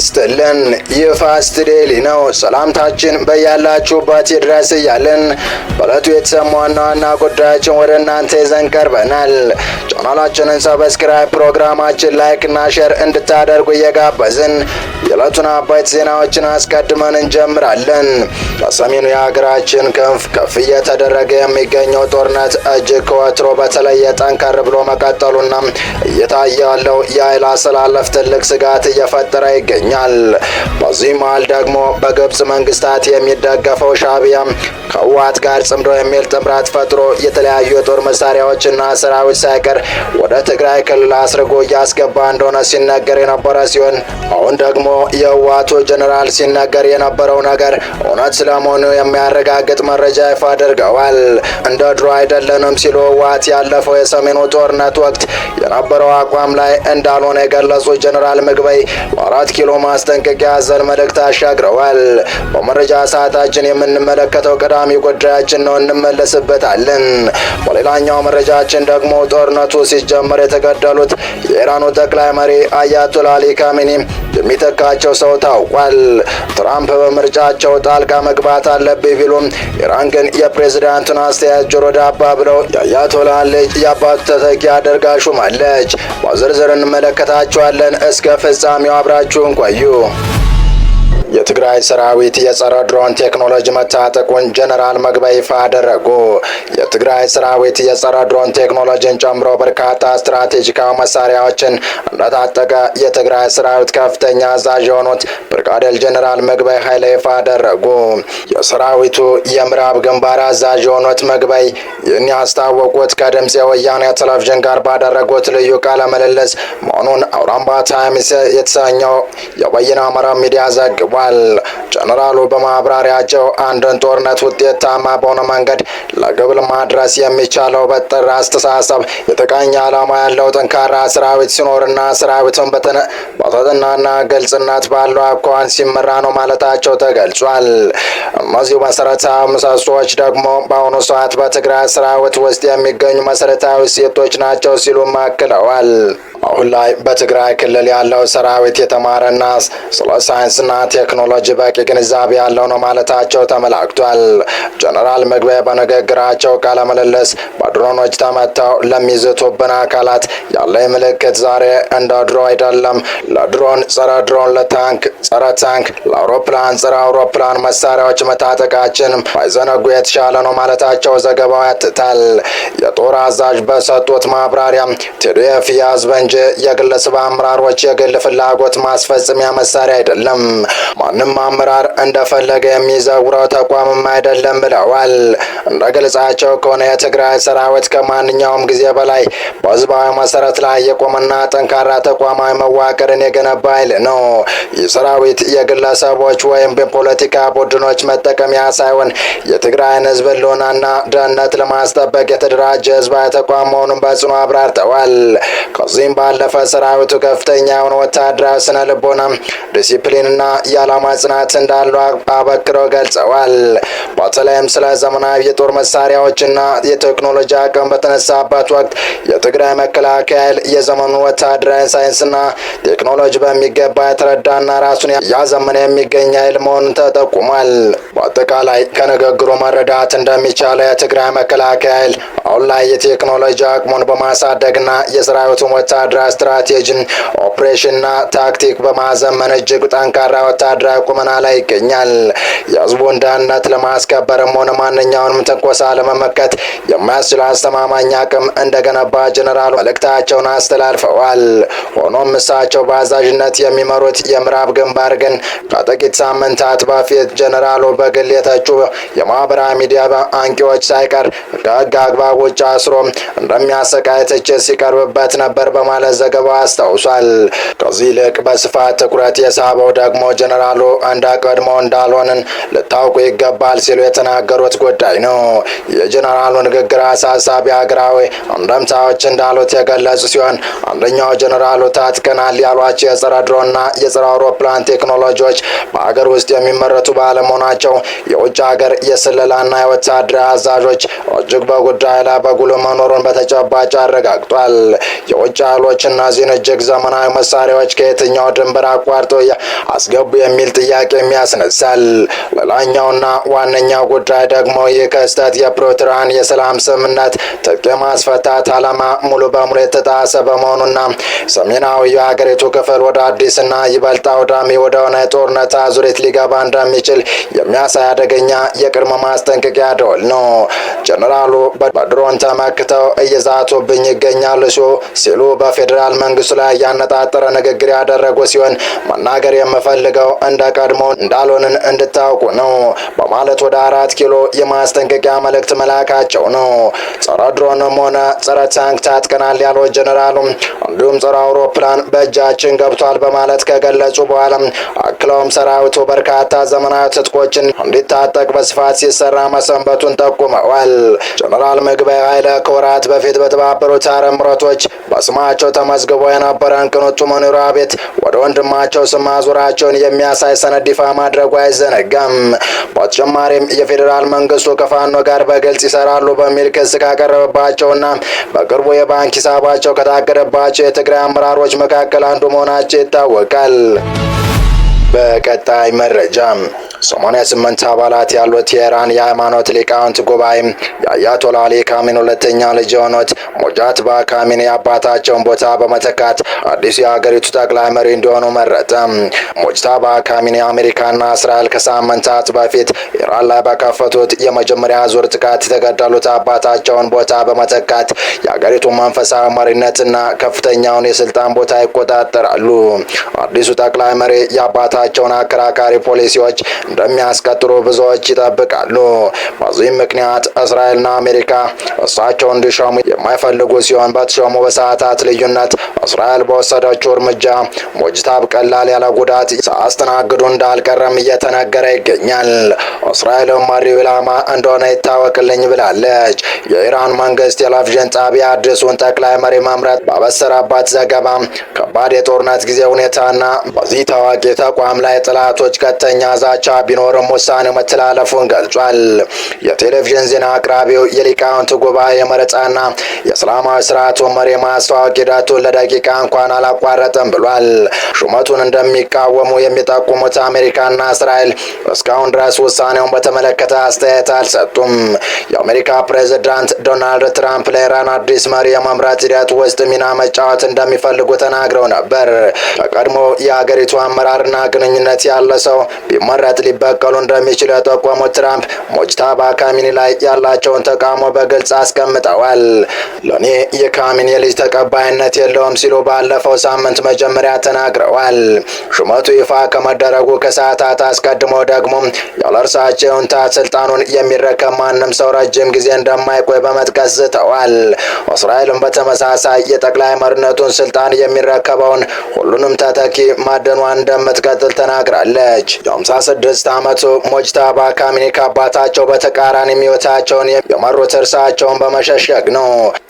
ይስጥልን። ይህ ፋስት ዴይሊ ነው። ሰላምታችን በያላችሁበት ይድረስ እያልን በዕለቱ የተሰሙ ዋና ዋና ጉዳዮችን ወደ እናንተ ይዘን ቀርበናል። ቻናላችንን ሰብስክራይብ፣ ፕሮግራማችን ላይክ እና ሼር እንድታደርጉ እየጋበዝን የዕለቱን አበይት ዜናዎችን አስቀድመን እንጀምራለን። በሰሜኑ የሀገራችን ክንፍ ከፍ እየተደረገ የሚገኘው ጦርነት እጅግ ከወትሮ በተለየ ጠንከር ብሎ መቀጠሉና እየታየ ያለው የኃይል አሰላለፍ ትልቅ ስጋት እየፈጠረ ይገኛል። በዚህ መሃል ደግሞ በግብጽ መንግስታት የሚደገፈው ሻዕቢያ ከህወሓት ጋር ጽምዶ የሚል ጥምረት ፈጥሮ የተለያዩ የጦር መሳሪያዎችና ሰራዊት ሳይቀር ወደ ትግራይ ክልል አስርጎ እያስገባ እንደሆነ ሲነገር የነበረ ሲሆን አሁን ደግሞ የህወሓቱ ጀነራል ሲነገር የነበረው ነገር እውነት ስለመሆኑ የሚያረጋግጥ መረጃ ይፋ አድርገዋል። እንደ ድሮ አይደለንም ሲሉ ህወሓት ያለፈው የሰሜኑ ጦርነት ወቅት የነበረው አቋም ላይ እንዳልሆነ የገለጹ ጀነራል ምግበይ በ4 ኪሎ ማስጠንቀቂያ ያዘለ መልእክት አሻግረዋል። በመረጃ ሰዓታችን የምንመለከተው ቀዳሚ ጉዳያችን ነው፣ እንመለስበታለን። በሌላኛው መረጃችን ደግሞ ጦርነቱ ሲጀመር የተገደሉት የኢራኑ ጠቅላይ መሪ አያቶላ አሊ ካሜኒ የሚተካቸው ሰው ታውቋል። ትራምፕ በምርጫቸው ጣልቃ መግባት አለብኝ ቢሉም ኢራን ግን የፕሬዝዳንቱን አስተያየት ጆሮ ዳባ ብለው የአያቶላ ልጅ የአባቱ ተተኪ አድርጋ ሹማለች። በዝርዝር እንመለከታቸዋለን። እስከ ፍጻሜው አብራችሁን ቆዩ። የትግራይ ሰራዊት የጸረ ድሮን ቴክኖሎጂ መታጠቁን ጀነራል ምግበይ ይፋ አደረጉ። የትግራይ ሰራዊት የጸረ ድሮን ቴክኖሎጂን ጨምሮ በርካታ ስትራቴጂካዊ መሳሪያዎችን እንደታጠቀ የትግራይ ሰራዊት ከፍተኛ አዛዥ የሆኑት ብርጋዴር ጀነራል ምግበይ ኃይለ ይፋ አደረጉ። የሰራዊቱ የምዕራብ ግንባር አዛዥ የሆኑት ምግበይ ይህን ያስታወቁት ከድምፅ የወያኔ ቴሌቪዥን ጋር ባደረጉት ልዩ ቃለ ምልልስ መሆኑን አውራምባ ታይምስ የተሰኘው የበይነ መረብ ሚዲያ ዘግቧል። ጀነራሉ በማብራሪያቸው አንድን ጦርነት ውጤታማ በሆነ መንገድ ለግብ ማድረስ የሚቻለው በጥር አስተሳሰብ የተቃኘ ዓላማ ያለው ጠንካራ ሰራዊት ሲኖርና ሰራዊቱን በትህትናና ግልጽነት ባለው አኳኋን ሲመራ ነው ማለታቸው ተገልጿል። እነዚሁ መሰረታዊ ምሰሶዎች ደግሞ በአሁኑ ሰዓት በትግራይ ሰራዊት ውስጥ የሚገኙ መሰረታዊ እሴቶች ናቸው ሲሉም አክለዋል። አሁን ላይ በትግራይ ክልል ያለው ሰራዊት የተማረና ስለ ሳይንስና ቴክኖሎጂ በቂ ግንዛቤ ያለው ነው ማለታቸው ተመላክቷል። ጀነራል ምግበይ በንግግራቸው ቃለ ምልልስ በድሮኖች ተመተው ለሚዝቱብን አካላት ያለኝ ምልክት ዛሬ እንደ ድሮ አይደለም። ለድሮን ጸረ ድሮን፣ ለታንክ ጸረ ታንክ፣ ለአውሮፕላን ጸረ አውሮፕላን መሳሪያዎች መታጠቃችን ባይዘነጉ የተሻለ ነው ማለታቸው ዘገባው ያትታል። የጦር አዛዥ በሰጡት ማብራሪያ ቲዲኤፍ የህዝብ እንጂ የግለሰብ አመራሮች የግል ፍላጎት ማስፈጸሚያ መሳሪያ አይደለም፣ ማንም አመራር እንደፈለገ የሚዘውረው ተቋምም አይደለም ብለዋል። እንደ ግልጻቸው ከሆነ የትግራይ ሰራዊት ከማንኛውም ጊዜ በላይ በህዝባዊ መሰረት ላይ የቆመና ጠንካራ ተቋማዊ መዋቅርን የገነባ ኃይል ነው። ይህ ሰራዊት የግለሰቦች ወይም የፖለቲካ ቡድኖች መጠቀሚያ ሳይሆን የትግራይን ህዝብ ህልውናና ደህንነት ለማስጠበቅ የተደራጀ ህዝባዊ ተቋም መሆኑን በጽኑ አብራርተዋል። ከዚህም ባለፈ ሰራዊቱ ከፍተኛ የሆነ ወታደራዊ ስነ ልቦና፣ ዲሲፕሊንና የዓላማ ጽናት እንዳለው አበክረው ገልጸዋል። በተለይም ስለ ዘመናዊ የጦር መሳሪያዎችና የቴክኖሎጂ አቅም በተነሳበት ወቅት የትግራይ መከላከያ ኃይል የዘመኑ ወታደራዊ ሳይንስና ቴክኖሎጂ በሚገባ የተረዳና ራሱን ያዘመነ የሚገኝ ኃይል መሆኑን ተጠቁሟል። በአጠቃላይ ከንግግሩ መረዳት እንደሚቻለው የትግራይ መከላከያ ኃይል አሁን ላይ የቴክኖሎጂ አቅሙን በማሳደግና የሰራዊቱን ወታደራዊ ስትራቴጂን፣ ኦፕሬሽንና ታክቲክ በማዘመን እጅግ ጠንካራ ወታደራዊ ቁመና ላይ ይገኛል። የህዝቡን ደህንነት ለማስከበርም ሆነ ማንኛውንም ትንኮሳ ለመመከት የሚያስችል አስተማማኝ አቅም እንደገነባ ጀነራሉ መልእክታቸውን አስተላልፈዋል። ሆኖም እሳቸው በአዛዥነት የሚመሩት የምዕራብ ግንባር ግን ከጥቂት ሳምንታት በፊት ጀነራሉ በግል የተቹ የማህበራዊ ሚዲያ አንቂዎች ሳይቀር ከህግ አግባብ ውጭ አስሮ እንደሚያሰቃይ ትችት ሲቀርብበት ነበር በማለት ዘገባው አስታውሷል። ከዚህ ይልቅ በስፋት ትኩረት የሳበው ደግሞ ጀነራሉ ቀድሞ እንዳልሆንን ልታውቁ ይገባል ሲሉ የተናገሩት ጉዳይ ነው። የጀነራሉ ንግግር አሳሳቢ ሀገራዊ አንድምታዎች እንዳሉት የገለጹ ሲሆን አንደኛው ጀነራሉ ታጥቀናል ያሏቸው የጸረ ድሮንና የጸረ አውሮፕላን ቴክኖሎጂዎች በሀገር ውስጥ የሚመረቱ ባለመሆናቸው የውጭ ሀገር የስለላና የወታደራዊ አዛዦች እጅግ በጉዳዩ ላይ በጉልህ መኖሩን በተጨባጭ አረጋግጧል። የውጭ ኃይሎች ጀነራሎች እነዚህን እጅግ ዘመናዊ መሳሪያዎች ከየትኛው ድንበር አቋርጦ አስገቡ የሚል ጥያቄ ያስነሳል። ሌላኛውና ዋነኛው ጉዳይ ደግሞ ይህ ክስተት የፕሪቶሪያን የሰላም ስምምነት ትጥቅ የማስፈታት ዓላማ ሙሉ በሙሉ የተጣሰ በመሆኑና ሰሜናዊ የሀገሪቱ ክፍል ወደ አዲስና ይበልጥ አውዳሚ ወደሆነ የጦርነት አዙሪት ሊገባ እንደሚችል የሚያሳይ አደገኛ የቅድመ ማስጠንቀቂያ ደወል ነው። ጀነራሉ በድሮን ተመክተው እየዛቱብኝ ይገኛሉ ሲሉ በፌዴራል መንግስቱ ላይ ያነጣጠረ ንግግር ያደረጉ ሲሆን መናገር የምፈልገው እንደ ቀድሞ እንዳልሆንን እንድታውቁ ነው በማለት ወደ 4 ኪሎ የማስጠንቀቂያ መልእክት መላካቸው ነው። ጸረ ድሮንም ሆነ ጸረ ታንክ ታጥቀናል ያለው ጀነራሉ እንዲሁም ጸረ አውሮፕላን በእጃችን ገብቷል በማለት ከገለጹ በኋላ አክለውም ሰራዊቱ በርካታ ዘመናዊ ትጥቆችን እንዲታጠቅ በስፋት ሲሰራ መሰንበቱን ጠቁመዋል። ጀነራል ምግበይ ኃይለ ከወራት በፊት በተባበሩት አረብ ኤሚሬቶች በስማቸው ተመዝግቦ የነበረን ቅንጡ መኖሪያ ቤት ወደ ወንድማቸው ስም ማዞራቸውን የሚያሳይ ሰነድ ይፋ ማድረጉ አይዘነጋም። በተጨማሪም የፌዴራል መንግስቱ ከፋኖ ጋር በግልጽ ይሰራሉ በሚል ክስ ካቀረበባቸውና በቅርቡ የባንክ ሂሳባቸው ከታገደባቸው የትግራይ አመራሮች መካከል አንዱ መሆናቸው ይታወቃል። በቀጣይ መረጃ 88 አባላት ያሉት የኢራን የሃይማኖት ሊቃውንት ጉባኤ የአያቶላ አሊ ካሚኒ ሁለተኛ ልጅ የሆኑት ሙጃተባ ካሚኒ አባታቸውን ቦታ በመተካት አዲሱ የሀገሪቱ ጠቅላይ መሪ እንዲሆኑ መረጠ። ሙጅተባ ካሚኒ አሜሪካና እስራኤል ከሳምንታት በፊት ኢራን ላይ በከፈቱት የመጀመሪያ ዙር ጥቃት የተገደሉት አባታቸውን ቦታ በመተካት የሀገሪቱ መንፈሳዊ መሪነትና ከፍተኛውን የስልጣን ቦታ ይቆጣጠራሉ። አዲሱ ጠቅላይ መሪ የአባታቸውን አከራካሪ ፖሊሲዎች እንደሚያስቀጥሉ ብዙዎች ይጠብቃሉ። በዚህም ምክንያት እስራኤልና አሜሪካ እሳቸው እንዲሾሙ የማይፈልጉ ሲሆን በተሾሙ በሰዓታት ልዩነት እስራኤል በወሰደችው እርምጃ ሙጅተባ ቀላል ያለ ጉዳት ሳያስተናግዱ እንዳልቀረም እየተነገረ ይገኛል። እስራኤል መሪው ኢላማ እንደሆነ ይታወቅልኝ ብላለች። የኢራን መንግስት ቴሌቪዥን ጣቢያ አዲሱን ጠቅላይ መሪ መምረጥ ባበሰረበት ዘገባ ከባድ የጦርነት ጊዜ ሁኔታና በዚህ ታዋቂ ተቋም ላይ ጥላቶች ቀጥተኛ ዛቻ ቢኖርም ውሳኔው መተላለፉን ገልጿል። የቴሌቪዥን ዜና አቅራቢው የሊቃውንት ጉባኤ መረጣና የእስላማዊ ስርዓቱ መሪ ማስተዋወቅ ሂደቱን ለደቂቃ እንኳን አላቋረጠም ብሏል። ሹመቱን እንደሚቃወሙ የሚጠቁሙት አሜሪካና እስራኤል እስካሁን ድረስ ውሳኔውን በተመለከተ አስተያየት አልሰጡም። የአሜሪካ ፕሬዝዳንት ዶናልድ ትራምፕ ለኢራን አዲስ መሪ የመምረጥ ሂደት ውስጥ ሚና መጫወት እንደሚፈልጉ ተናግረው ነበር። ከቀድሞ የሀገሪቱ አመራርና ግንኙነት ያለ ሰው ቢመረጥ ሊበቀሉ እንደሚችሉ የጠቆሙት ትራምፕ ሙጅተባ ካሚኒ ላይ ያላቸውን ተቃውሞ በግልጽ አስቀምጠዋል። ለእኔ የካሚኒ ልጅ ተቀባይነት የለውም ሲሉ ባለፈው ሳምንት መጀመሪያ ተናግረዋል። ሹመቱ ይፋ ከመደረጉ ከሰዓታት አስቀድሞ ደግሞ ያለ እርሳቸው ይሁንታ ስልጣኑን የሚረከብ ማንም ሰው ረጅም ጊዜ እንደማይቆይ በመጥቀስ ዝተዋል። እስራኤልም በተመሳሳይ የጠቅላይ መሪነቱን ስልጣን የሚረከበውን ሁሉንም ተተኪ ማደኗን እንደምትቀጥል ተናግራለች። የ56 ዓመቱ ሙጅተባ ካሚኒ ከአባታቸው በተቃራኒ ሕይወታቸውን የመሩት እርሳቸውን በመሸሸግ ነው።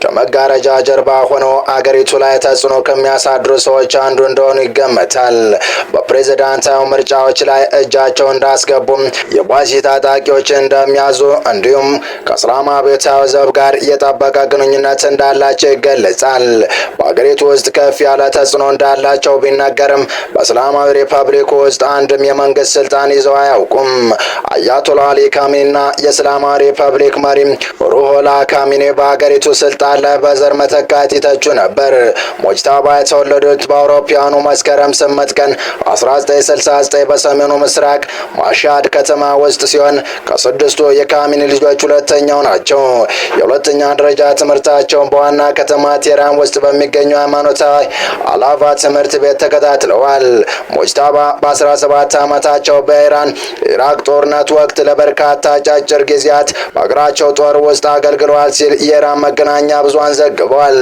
ከመጋረጃ ጀርባ ሆነው አገሪቱ ላይ ተጽዕኖ ከሚያሳድሩ ሰዎች አንዱ እንደሆኑ ይገመታል። በፕሬዝዳንታዊ ምርጫዎች ላይ እጃቸው እንዳስገቡም የቧዚ ታጣቂዎችን እንደሚያዙ እንዲሁም ከእስላም አብዮታዊ ዘብ ጋር የጠበቀ ግንኙነት እንዳላቸው ይገለጻል። በአገሪቱ ውስጥ ከፍ ያለ ተጽዕኖ እንዳላቸው ቢነገርም በእስላማዊ ሪፐብሊክ ውስጥ አንድም የመንግስት ስልጣን ይዘው አያውቁም። አያቶላ አሊ ካሚኒና የእስላማዊ ሪፐብሊክ መሪ ሩሆላ ካሚኒ በአገሪቱ ስልጣን ላይ በዘር መተካት ይተቹ ነበር። ሙጅተባ የተወለዱት በአውሮፓውያኑ መስከረም 8 ቀን 1969 በሰሜኑ ምስራቅ ማሻድ ከተማ ውስጥ ሲሆን ከስድስቱ የካሚኒ ልጆች ሁለተኛው ናቸው። የሁለተኛ ደረጃ ትምህርታቸውን በዋና ከተማ ቴህራን ውስጥ በሚገኘው ሃይማኖታዊ አላቫ ትምህርት ቤት ተከታትለዋል። ሙጅተባ በ17 ዓመታቸው በኢራን ኢራቅ ጦርነት ወቅት ለበርካታ አጫጭር ጊዜያት በአገራቸው ጦር ውስጥ አገልግለዋል ሲል የኢራን መገናኛ ብዙሃን ዘግበዋል።